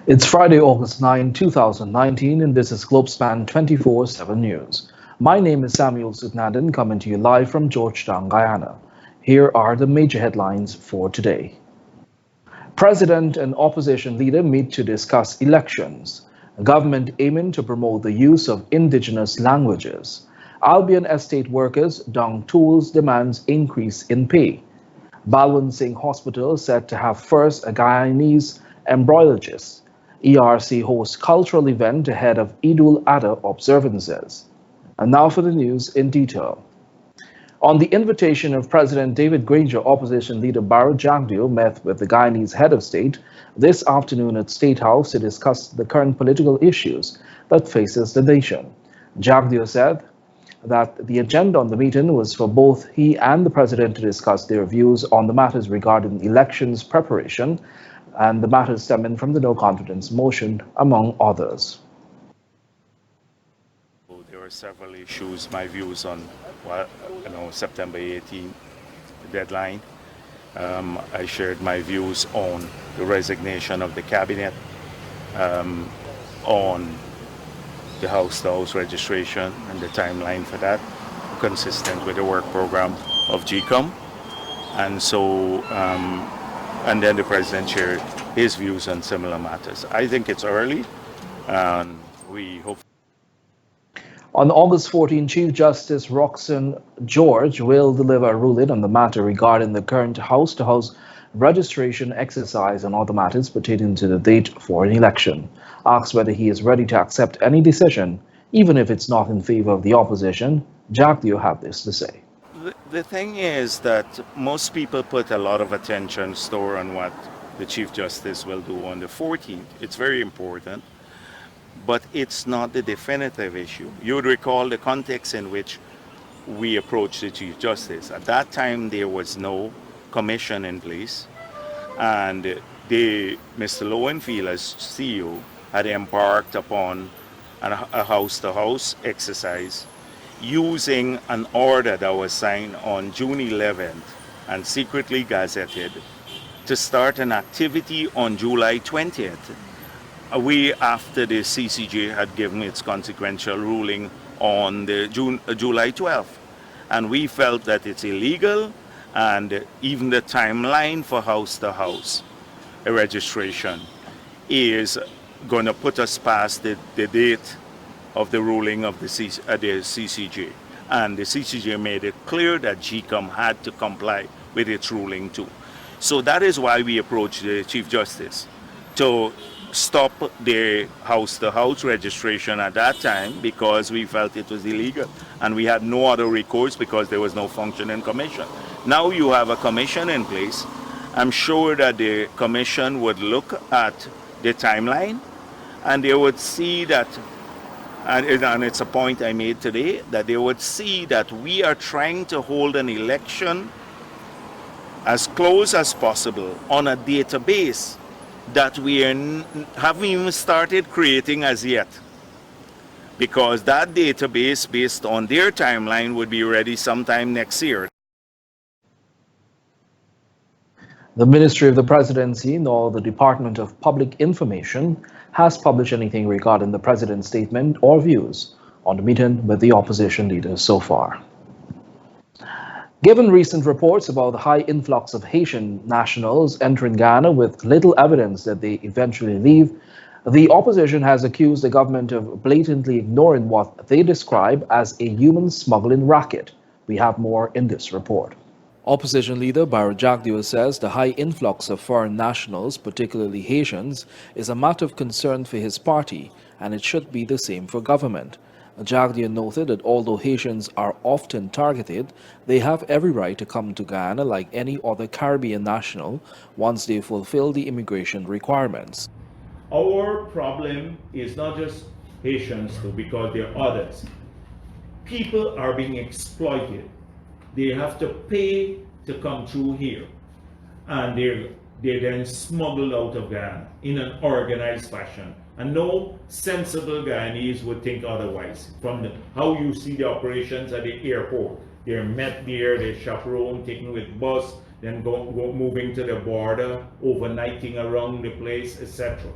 It's Friday, August 9, 2019, and this is Globespan 24x7 News. My name is Samuel Sutnandan, coming to you live from Georgetown, Guyana. Here are the major headlines for today. President and opposition leader meet to discuss elections. Government aiming to promote the use of indigenous languages. Albion estate workers dung tools demands increase in pay. Balwant Singh Hospital said to have first a Guyanese embryologist. ERC hosts cultural event ahead of Eid al-Adha observances. And now for the news in detail. On the invitation of President David Granger, opposition leader Barrow Jagdeo met with the Guyanese head of state this afternoon at State House to discuss the current political issues that faces the nation. Jagdeo said that the agenda on the meeting was for both he and the president to discuss their views on the matters regarding elections preparation and the matters stemming from the no confidence motion, among others. There were several issues, my views on September 18, the deadline. I shared my views on the resignation of the cabinet, on the house-to-house registration and the timeline for that, consistent with the work program of GCOM. And so, and then the president shared his views on similar matters. I think it's early, and we hope. On August 14, Chief Justice Roxanne George will deliver a ruling on the matter regarding the current house-to-house registration exercise and other matters pertaining to the date for an election. Asked whether he is ready to accept any decision, even if it's not in favor of the opposition, Jagdeo had this to say. The thing is that most people put a lot of attention store on what the Chief Justice will do on the 14th. It's very important, but it's not the definitive issue. You would recall the context in which we approached the Chief Justice. At that time, there was no commission in place, and Mr. Lowenfield, as CEO, had embarked upon a house-to-house exercise using an order that was signed on June 11th and secretly gazetted to start an activity on July 20th. After the CCJ had given its consequential ruling on the July 12th. And we felt that it's illegal, and even the timeline for house-to-house registration is going to put us past the date of the ruling of the CCJ. And the CCJ made it clear that GCOM had to comply with its ruling too. So that is why we approached the Chief Justice to stop the house-to-house registration at that time, because we felt it was illegal and we had no other recourse because there was no functioning commission. Now you have a commission in place. I'm sure that the commission would look at the timeline and they would see that, and it's a point I made today, that they would see that we are trying to hold an election as close as possible on a database that we haven't even started creating as yet, because that database, based on their timeline, would be ready sometime next year. The Ministry of the Presidency nor the Department of Public Information has published anything regarding the president's statement or views on the meeting with the opposition leaders so far. Given recent reports about the high influx of Haitian nationals entering Ghana with little evidence that they eventually leave, the opposition has accused the government of blatantly ignoring what they describe as a human smuggling racket. We have more in this report. Opposition leader Barrow Jagdeo says the high influx of foreign nationals, particularly Haitians, is a matter of concern for his party, and it should be the same for government. Jagdeo noted that although Haitians are often targeted, they have every right to come to Guyana like any other Caribbean national once they fulfill the immigration requirements. Our problem is not just Haitians too, because there are others. People are being exploited. They have to pay to come through here, and they're then smuggled out of Guyana in an organized fashion. And no sensible Guyanese would think otherwise. From how you see the operations at the airport, they're met there, they're chaperoned, taken with bus, then moving to the border, overnighting around the place, etc.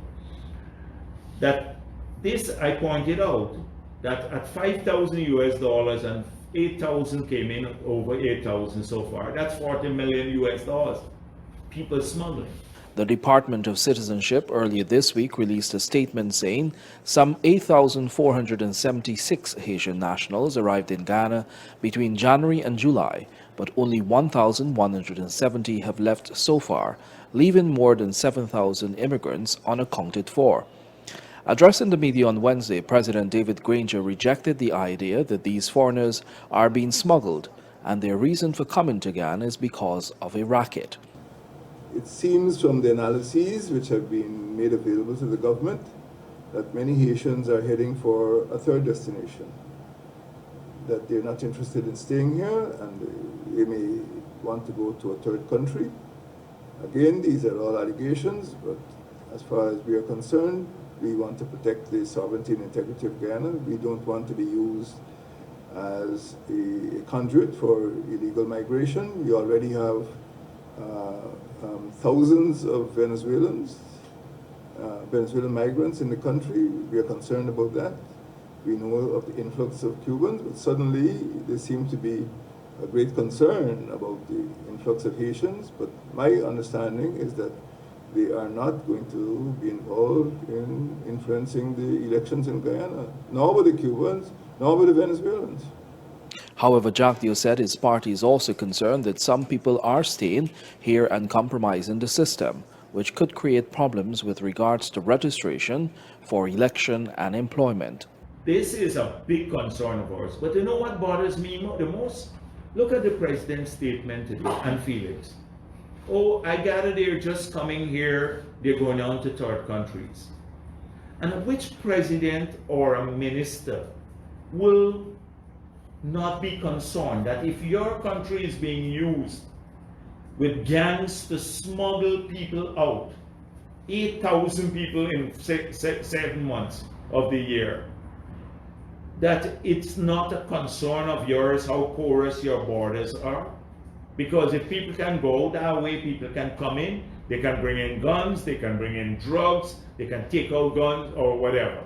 that this I pointed out that at 5,000 US dollars and 8,000 came in, over 8,000 so far. That's 40 million US dollars. People smuggling. The Department of Citizenship earlier this week released a statement saying some 8,476 Haitian nationals arrived in Ghana between January and July, but only 1,170 have left so far, leaving more than 7,000 immigrants unaccounted for. Addressing the media on Wednesday, President David Granger rejected the idea that these foreigners are being smuggled and their reason for coming to Ghana is because of a racket. It seems from the analyses which have been made available to the government that many Haitians are heading for a third destination, that they're not interested in staying here and they may want to go to a third country. Again, these are all allegations, but as far as we are concerned, we want to protect the sovereignty and integrity of Ghana. We don't want to be used as a conduit for illegal migration. We already have thousands of Venezuelan migrants in the country. We are concerned about that. We know of the influx of Cubans, but suddenly there seems to be a great concern about the influx of Haitians. But my understanding is that they are not going to be involved in influencing the elections in Guyana, nor with the Cubans, nor with the Venezuelans. However, Jacques said his party is also concerned that some people are staying here and compromising the system, which could create problems with regards to registration for election and employment. This is a big concern of ours. But you know what bothers me the most? Look at the president's statement today and Felix. Oh, I gather they're just coming here, they're going on to third countries. And which president or a minister will not be concerned that if your country is being used with gangs to smuggle people out, 8,000 people in 7 months of the year, that it's not a concern of yours how porous your borders are? Because if people can go that way, people can come in, they can bring in guns, they can bring in drugs, they can take out guns or whatever.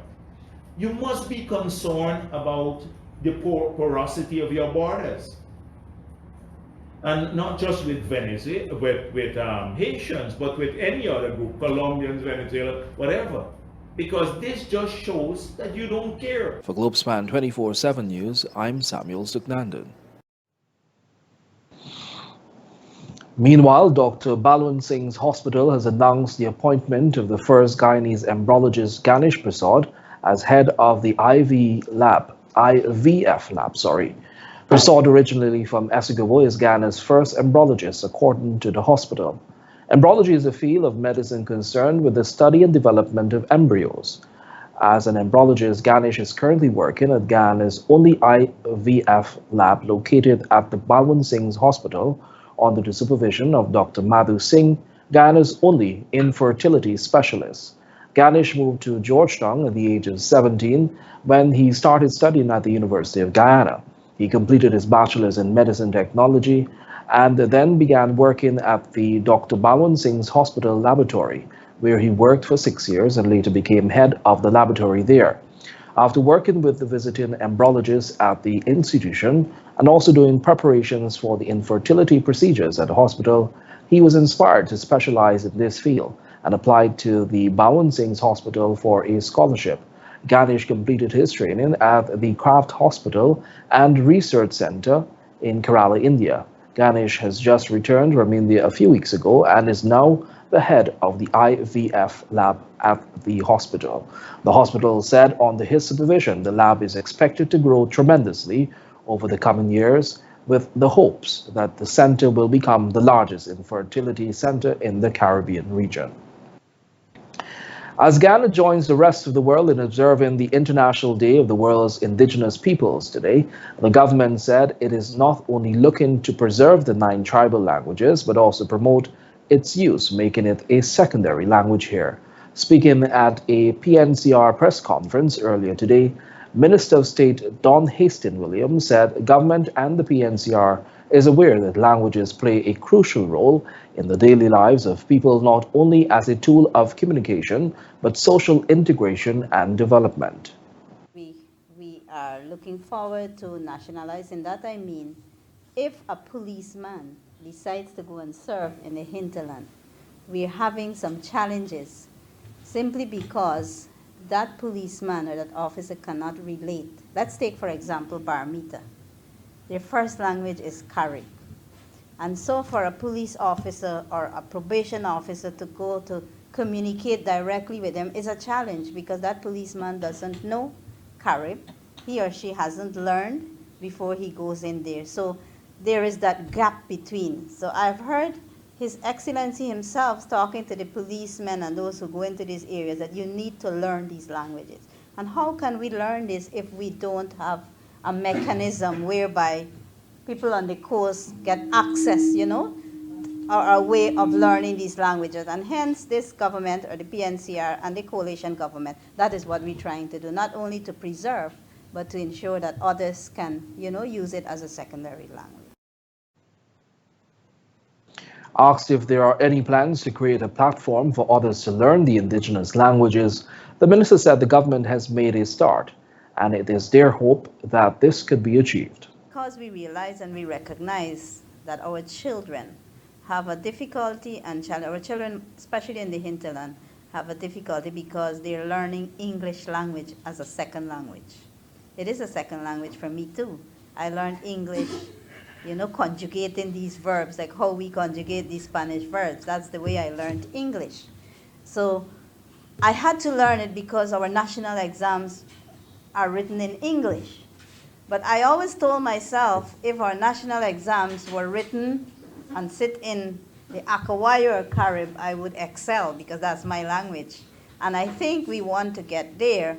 You must be concerned about the porosity of your borders, and not just with Venezuela, with Haitians, but with any other group, Colombians, Venezuela, whatever, because this just shows that you don't care. For Globespan 24x7 News, I'm Samuel Suknandan. Meanwhile, Dr. Balwant Singh's hospital has announced the appointment of the first Guyanese embryologist Ganesh Prasad as head of the IVF lab. Prasad, originally from Essegowo, is Ghana's first embryologist, according to the hospital. Embryology is a field of medicine concerned with the study and development of embryos. As an embryologist, Ganesh is currently working at Ghana's only IVF lab located at the Balwant Singh's hospital under the supervision of Dr. Madhu Singh, Ghana's only infertility specialist. Ganesh moved to Georgetown at the age of 17 when he started studying at the University of Guyana. He completed his bachelor's in medicine technology and then began working at the Dr. Balwant Singh's hospital laboratory, where he worked for 6 years and later became head of the laboratory there. After working with the visiting embryologist at the institution and also doing preparations for the infertility procedures at the hospital, he was inspired to specialize in this field and applied to the Balwant Singh's hospital for a scholarship. Ganesh completed his training at the Kraft Hospital and Research Center in Kerala, India. Ganesh has just returned from India a few weeks ago and is now the head of the IVF lab at the hospital. The hospital said under his supervision, the lab is expected to grow tremendously over the coming years, with the hopes that the center will become the largest infertility center in the Caribbean region. As Ghana joins the rest of the world in observing the International Day of the World's Indigenous Peoples today, the government said it is not only looking to preserve the 9 tribal languages, but also promote its use, making it a secondary language here. Speaking at a PNCR press conference earlier today, Minister of State Don Hastings Williams said government and the PNCR is aware that languages play a crucial role in the daily lives of people not only as a tool of communication but social integration and development. we we are looking forward to nationalizing that. I mean, if a policeman decides to go and serve in the hinterland, we're having some challenges simply because that policeman or that officer cannot relate. Let's take, for example, Baramita. Their first language is Kari. And so for a police officer or a probation officer to go to communicate directly with them is a challenge because that policeman doesn't know Carib. He or she hasn't learned before he goes in there. So there is that gap between. So I've heard His Excellency himself talking to the policemen and those who go into these areas that you need to learn these languages. And how can we learn this if we don't have a mechanism whereby people on the coast get access, or a way of learning these languages? And hence this government or the PNCR and the coalition government, that is what we're trying to do, not only to preserve, but to ensure that others can, use it as a secondary language. Asked if there are any plans to create a platform for others to learn the indigenous languages, the minister said the government has made a start, and it is their hope that this could be achieved. Because we realize and we recognize that our children have a difficulty, and our children, especially in the hinterland, have a difficulty because they're learning English language as a second language. It is a second language for me too. I learned English, conjugating these verbs, like how we conjugate these Spanish verbs. That's the way I learned English. So I had to learn it because our national exams are written in English. But I always told myself if our national exams were written and sit in the Akawayo or Carib, I would excel because that's my language. And I think we want to get there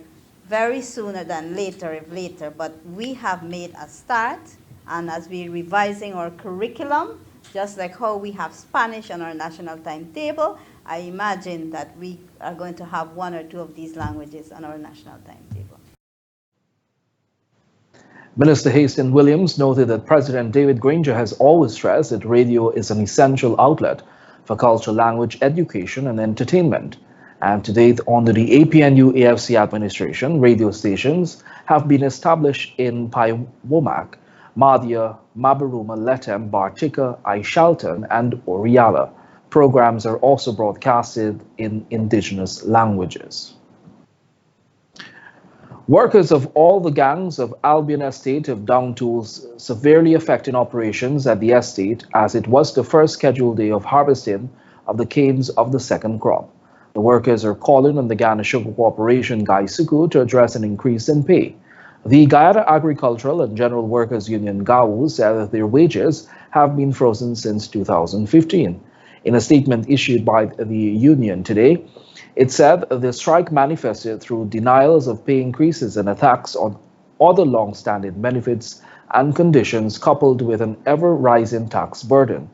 very sooner than later, if later. But we have made a start, and as we're revising our curriculum, just like how we have Spanish on our national timetable, I imagine that we are going to have one or two of these languages on our national timetable. Minister Hasten Williams noted that President David Granger has always stressed that radio is an essential outlet for culture, language, education, and entertainment. And to date, under the APNU AFC administration, radio stations have been established in Paiwomak, Madhya, Mabaruma, Letem, Bartika, Aishalton, and Oriala. Programs are also broadcasted in indigenous languages. Workers of all the gangs of Albion Estate have down tools severely affecting operations at the estate as it was the first scheduled day of harvesting of the canes of the second crop. The workers are calling on the Ghana Sugar Corporation, Gaisuku, to address an increase in pay. The Guyana Agricultural and General Workers Union, GAU, said that their wages have been frozen since 2015. In a statement issued by the union today, it said the strike manifested through denials of pay increases and attacks on other long-standing benefits and conditions coupled with an ever-rising tax burden.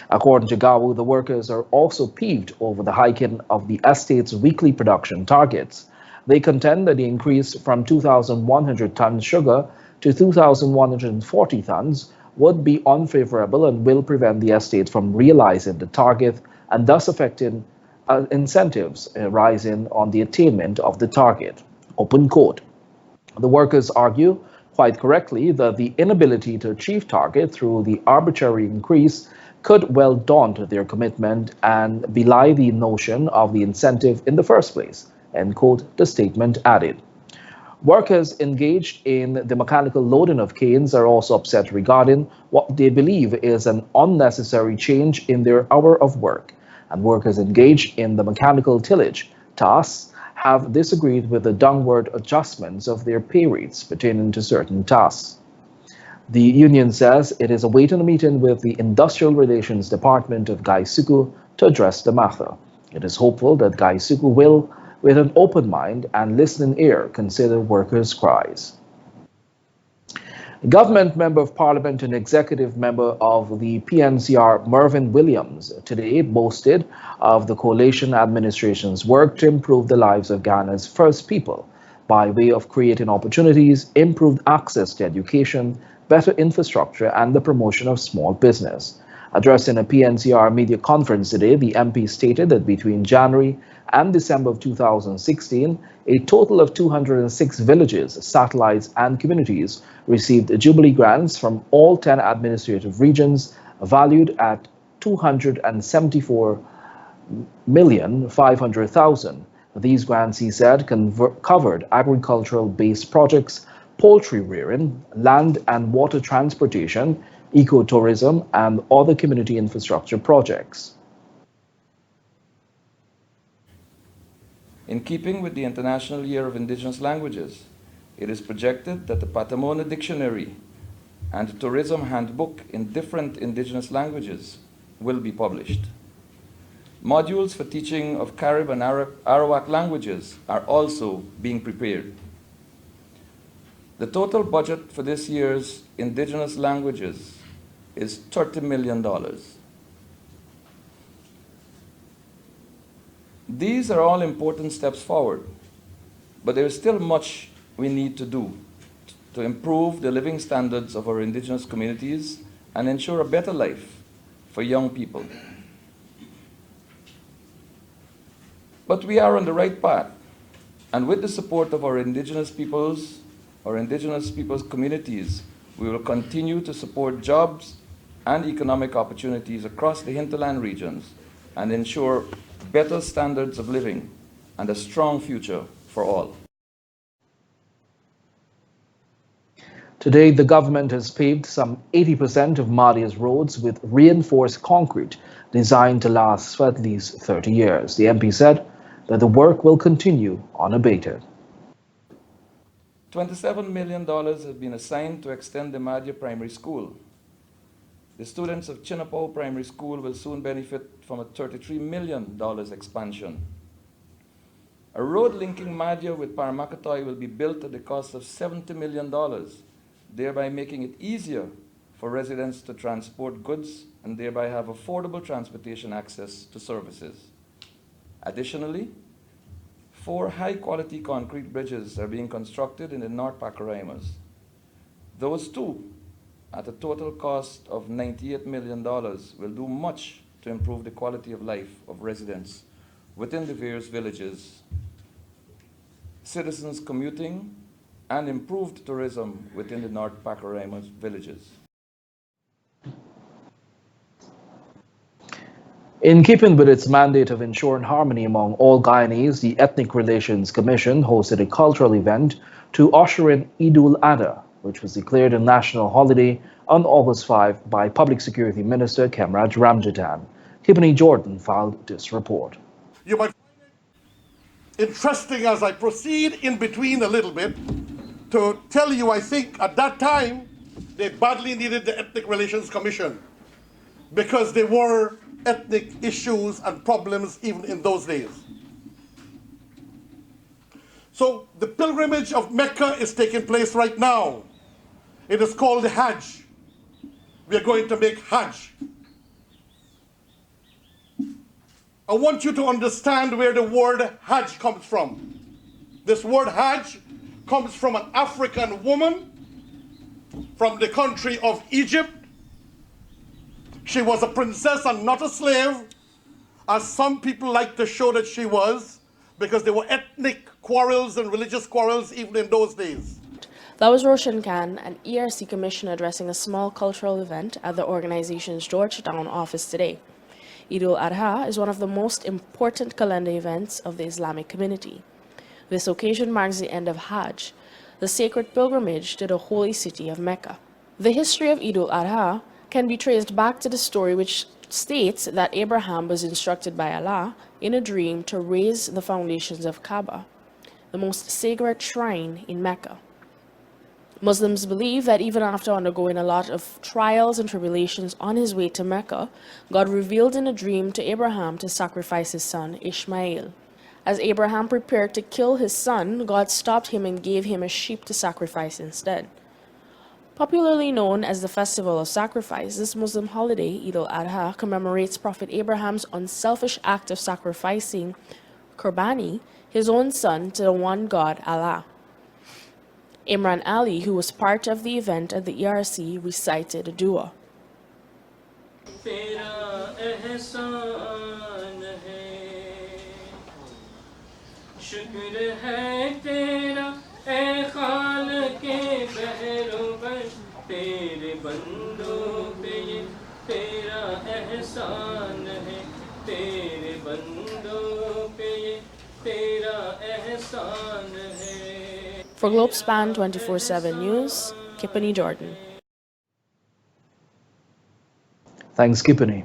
According to GAU, the workers are also peeved over the hiking of the estate's weekly production targets. They contend that the increase from 2,100 tons sugar to 2,140 tons would be unfavorable and will prevent the estate from realizing the target and thus affecting incentives rising on the attainment of the target. Open quote. The workers argue, quite correctly, that the inability to achieve target through the arbitrary increase could well daunt their commitment and belie the notion of the incentive in the first place, end quote, the statement added. Workers engaged in the mechanical loading of canes are also upset regarding what they believe is an unnecessary change in their hour of work, and workers engaged in the mechanical tillage tasks have disagreed with the downward adjustments of their pay rates pertaining to certain tasks. The union says it is awaiting a meeting with the Industrial Relations Department of Gaisuku to address the matter. It is hopeful that Gaisuku will, with an open mind and listening ear, consider workers' cries. Government Member of Parliament and Executive Member of the PNCR, Mervyn Williams, today boasted of the coalition administration's work to improve the lives of Ghana's first people, by way of creating opportunities, improved access to education, better infrastructure, and the promotion of small business. Addressing a PNCR media conference today, the MP stated that between January and December of 2016, a total of 206 villages, satellites, and communities received Jubilee grants from all 10 administrative regions, valued at 274,500,000. These grants, he said, covered agricultural-based projects, poultry rearing, land and water transportation, ecotourism, and other community infrastructure projects. In keeping with the International Year of Indigenous Languages, it is projected that the Patamona Dictionary and Tourism Handbook in different Indigenous languages will be published. Modules for teaching of Carib and Arawak languages are also being prepared. The total budget for this year's Indigenous Languages is $30 million. These are all important steps forward, but there is still much we need to do to improve the living standards of our Indigenous communities and ensure a better life for young people. But we are on the right path, and with the support of our Indigenous peoples communities, we will continue to support jobs and economic opportunities across the hinterland regions and ensure better standards of living and a strong future for all. Today, the government has paved some 80% of Madia's roads with reinforced concrete designed to last for at least 30 years. The MP said that the work will continue unabated. $27 million has been assigned to extend the Madia Primary School. The students of Chinapao Primary School will soon benefit from a $33 million expansion. A road linking Madia with Paramakatoy will be built at the cost of $70 million, thereby making it easier for residents to transport goods and thereby have affordable transportation access to services. Additionally, 4 high-quality concrete bridges are being constructed in the North Pacaraimos. Those two, at a total cost of $98 million, will do much to improve the quality of life of residents within the various villages, citizens commuting, and improved tourism within the North Pacaraimos villages. In keeping with its mandate of ensuring harmony among all Guyanese, the Ethnic Relations Commission hosted a cultural event to usher in Eidul Adha, which was declared a national holiday on August 5 by Public Security Minister Kemraj Ramjatan. Tiffany Jordan filed this report. You might find it interesting as I proceed in between a little bit to tell you, I think at that time they badly needed the Ethnic Relations Commission because there were ethnic issues and problems even in those days. So the pilgrimage of Mecca is taking place right now. It is called the Hajj. We are going to make Hajj. I want you to understand where the word Hajj comes from. This word Hajj comes from an African woman from the country of Egypt. She was a princess and not a slave, as some people like to show that she was, because there were ethnic quarrels and religious quarrels even in those days. That was Roshan Khan, an ERC commissioner addressing a small cultural event at the organization's Georgetown office today. Eidul Adha is one of the most important calendar events of the Islamic community. This occasion marks the end of Hajj, the sacred pilgrimage to the holy city of Mecca. The history of Eidul Adha can be traced back to the story which states that Abraham was instructed by Allah in a dream to raise the foundations of Kaaba, the most sacred shrine in Mecca. Muslims believe that even after undergoing a lot of trials and tribulations on his way to Mecca, God revealed in a dream to Abraham to sacrifice his son Ishmael. As Abraham prepared to kill his son, God stopped him and gave him a sheep to sacrifice instead. Popularly known as the Festival of Sacrifice, this Muslim holiday, Eid al-Adha, commemorates Prophet Abraham's unselfish act of sacrificing Qurbani, his own son, to the one God, Allah. Imran Ali, who was part of the event at the ERC, recited a dua. For Globespan 24x7 News, Kippany Jordan. Thanks, Kipani.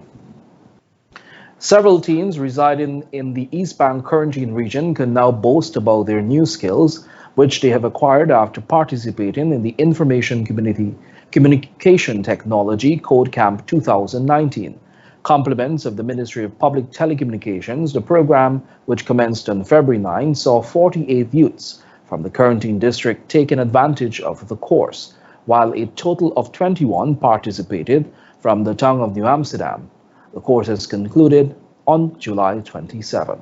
Several teens residing in the Eastbank Quarantine region can now boast about their new skills, which they have acquired after participating in the Information Communication Technology Code Camp 2019. Compliments of the Ministry of Public Telecommunications, the program, which commenced on February 9, saw 48 youths from the Quarantine district taking advantage of the course, while a total of 21 participated from the town of New Amsterdam. The course has concluded on July 27.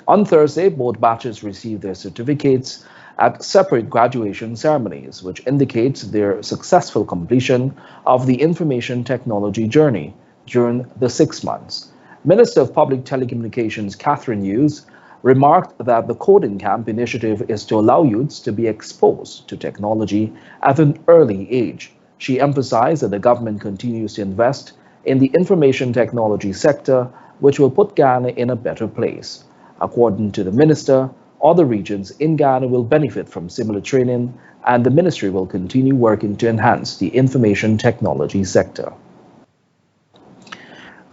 On Thursday, both batches received their certificates at separate graduation ceremonies, which indicates their successful completion of the information technology journey during the 6 months. Minister of Public Telecommunications Catherine Hughes remarked that the Coding Camp initiative is to allow youths to be exposed to technology at an early age. She emphasized that the government continues to invest in the information technology sector, which will put Ghana in a better place. According to the minister, other regions in Ghana will benefit from similar training, and the ministry will continue working to enhance the information technology sector.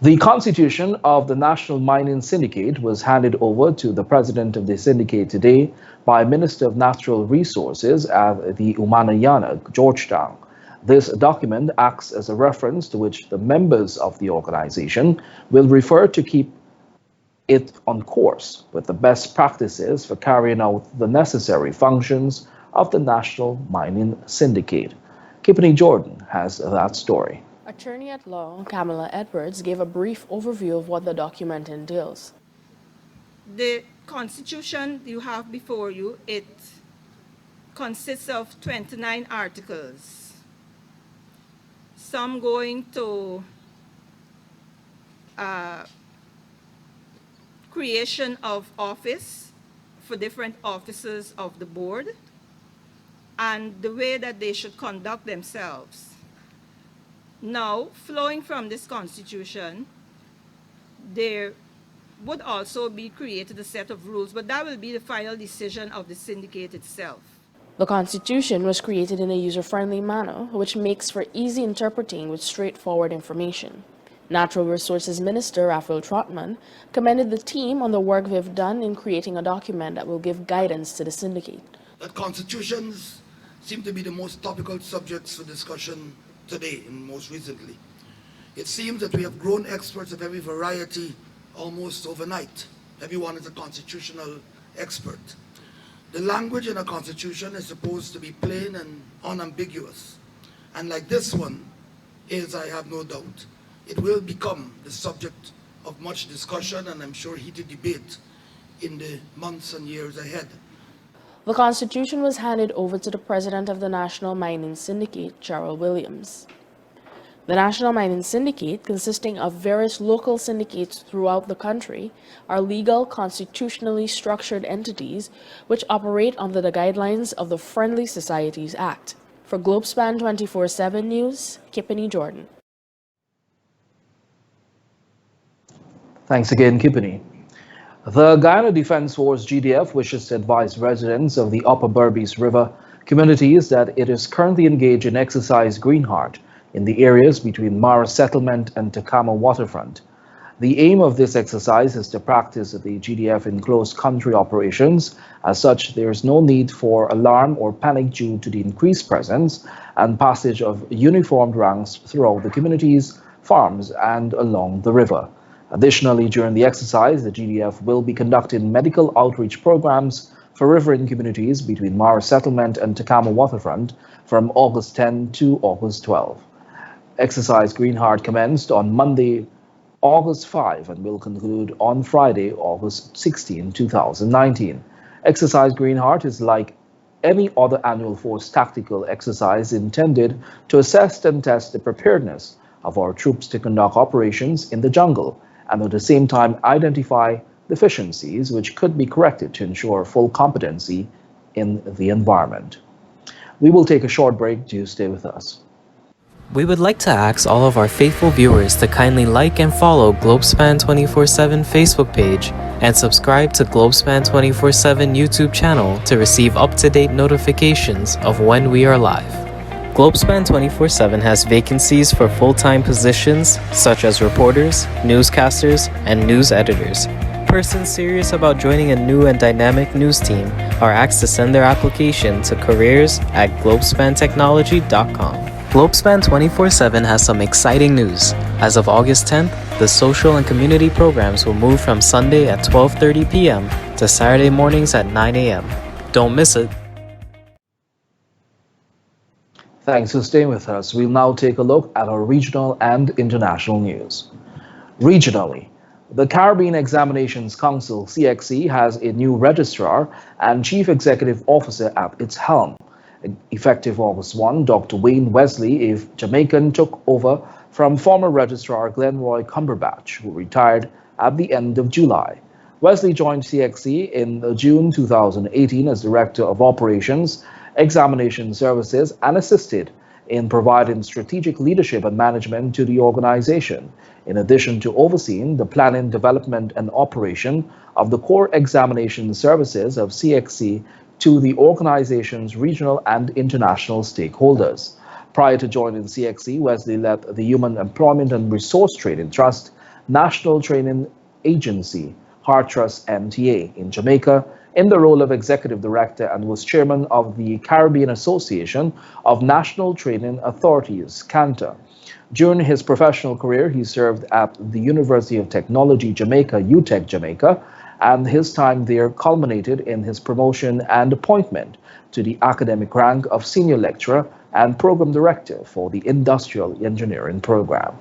The constitution of the National Mining Syndicate was handed over to the president of the syndicate today by Minister of Natural Resources at the Umanayana, Georgetown. This document acts as a reference to which the members of the organization will refer to keep it on course with the best practices for carrying out the necessary functions of the National Mining Syndicate. Kippany Jordan has that story. Attorney at Law Kamala Edwards gave a brief overview of what the document entails. The Constitution you have before you, it consists of 29 articles, some going to creation of office for different officers of the board and the way that they should conduct themselves. Now, flowing from this constitution, there would also be created a set of rules, but that will be the final decision of the syndicate itself. The Constitution was created in a user-friendly manner, which makes for easy interpreting with straightforward information. Natural Resources Minister Raphael Trotman commended the team on the work they've done in creating a document that will give guidance to the syndicate. That constitutions seem to be the most topical subjects for discussion today and most recently. It seems that we have grown experts of every variety almost overnight. Everyone is a constitutional expert. The language in a constitution is supposed to be plain and unambiguous. And like this one is, I have no doubt, it will become the subject of much discussion and I'm sure heated debate in the months and years ahead. The Constitution was handed over to the President of the National Mining Syndicate, Gerald Williams. The National Mining Syndicate, consisting of various local syndicates throughout the country, are legal, constitutionally structured entities which operate under the guidelines of the Friendly Societies Act. For Globespan 24x7 News, Kippany Jordan. Thanks again, Kippany. The Guyana Defense Force GDF wishes to advise residents of the Upper Berbice River communities that it is currently engaged in Exercise GreenHeart in the areas between Mara Settlement and Takama Waterfront. The aim of this exercise is to practice the GDF in close country operations. As such, there is no need for alarm or panic due to the increased presence and passage of uniformed ranks throughout the communities, farms, and along the river. Additionally, during the exercise, the GDF will be conducting medical outreach programs for riverine communities between Mara Settlement and Takama Waterfront from August 10 to August 12. Exercise GreenHeart commenced on Monday, August 5 and will conclude on Friday, August 16, 2019. Exercise GreenHeart is like any other annual force tactical exercise intended to assess and test the preparedness of our troops to conduct operations in the jungle and at the same time identify deficiencies which could be corrected to ensure full competency in the environment. We will take a short break. Do stay with us. We would like to ask all of our faithful viewers to kindly like and follow Globespan 24x7 Facebook page and subscribe to Globespan 24x7 YouTube channel to receive up-to-date notifications of when we are live. Globespan 24x7 has vacancies for full-time positions such as reporters, newscasters, and news editors. Persons serious about joining a new and dynamic news team are asked to send their application to careers@globespantechnology.com. Globespan 24x7 has some exciting news. As of August 10th, the social and community programs will move from Sunday at 12:30 p.m. to Saturday mornings at 9 a.m. Don't miss it. Thanks for staying with us. We'll now take a look at our regional and international news. Regionally, the Caribbean Examinations Council, CXC, has a new registrar and chief executive officer at its helm. Effective August 1, Dr. Wayne Wesley, a Jamaican, took over from former registrar Glenroy Cumberbatch, who retired at the end of July. Wesley joined CXC in June 2018 as Director of Operations, Examination Services, and assisted in providing strategic leadership and management to the organization, in addition to overseeing the planning, development, and operation of the core examination services of CXC to the organization's regional and international stakeholders. Prior to joining CXC, Wesley led the Human Employment and Resource Training Trust, National Training Agency, Heart Trust MTA in Jamaica, in the role of Executive Director, and was Chairman of the Caribbean Association of National Training Authorities, CANTA. During his professional career, he served at the University of Technology Jamaica, UTech Jamaica, and his time there culminated in his promotion and appointment to the academic rank of Senior Lecturer and Program Director for the Industrial Engineering Program.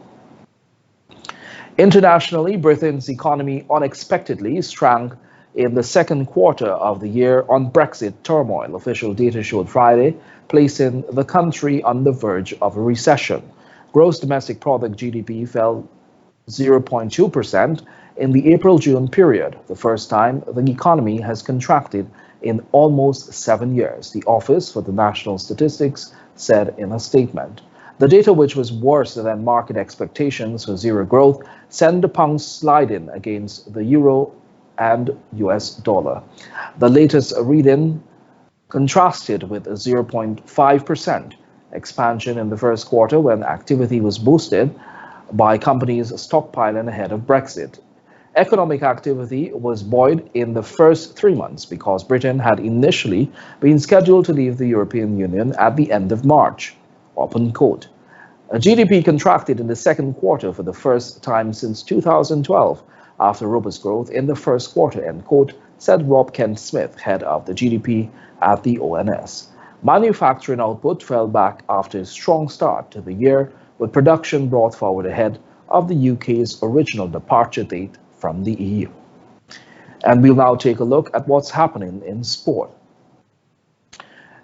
Internationally, Britain's economy unexpectedly shrank in the second quarter of the year on Brexit turmoil, official data showed Friday, placing the country on the verge of a recession. Gross domestic product GDP fell 0.2% in the April-June period, the first time the economy has contracted in almost 7 years, the Office for the National Statistics said in a statement. The data, which was worse than market expectations for zero growth, sent the pound sliding against the euro and US dollar. The latest reading contrasted with a 0.5% expansion in the first quarter when activity was boosted by companies stockpiling ahead of Brexit. Economic activity was buoyed in the first 3 months because Britain had initially been scheduled to leave the European Union at the end of March. Open quote. GDP contracted in the second quarter for the first time since 2012 after robust growth in the first quarter, end quote, said Rob Kent-Smith, head of the GDP at the ONS. Manufacturing output fell back after a strong start to the year, with production brought forward ahead of the UK's original departure date from the EU. And we'll now take a look at what's happening in sport.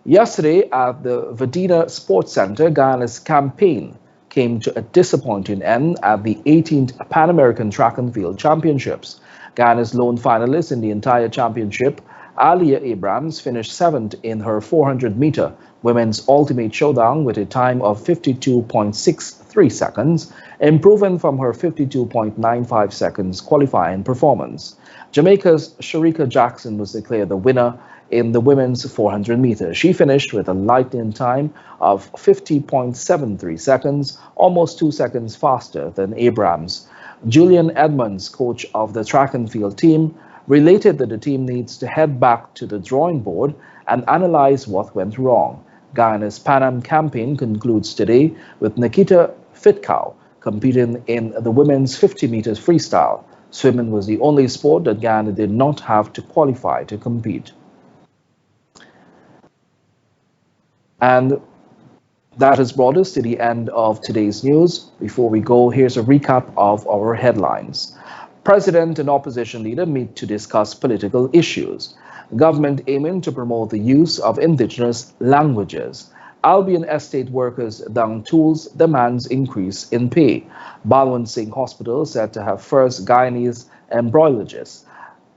Yesterday at the Vadina Sports Center, Guyana's campaign came to a disappointing end at the 18th Pan American Track and Field Championships. Guyana's lone finalist in the entire championship, Alia Abrams, finished 7th in her 400-meter women's ultimate showdown with a time of 52.63 seconds, improving from her 52.95 seconds qualifying performance. Jamaica's Sharika Jackson was declared the winner in the women's 400 meters. She finished with a lightning time of 50.73 seconds, almost 2 seconds faster than Abrams. Julian Edmonds, coach of the track and field team, related that the team needs to head back to the drawing board and analyze what went wrong. Guyana's Pan Am campaign concludes today with Nikita Fitkow competing in the women's 50 meters freestyle. Swimming was the only sport that Guyana did not have to qualify to compete. And that has brought us to the end of today's news. Before we go, here's a recap of our headlines. President and opposition leader meet to discuss political issues. Government aiming to promote the use of indigenous languages. Albion estate workers down tools demands increase in pay. Balwant Singh Hospital said to have first Guyanese embryologist.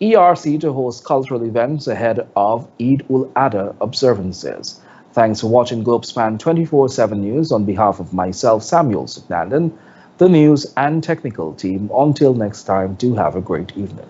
ERC to host cultural events ahead of Eid-ul-Adha observances. Thanks for watching Globespan 24/7 News. On behalf of myself, Samuel Suknandan, the news and technical team. Until next time, do have a great evening.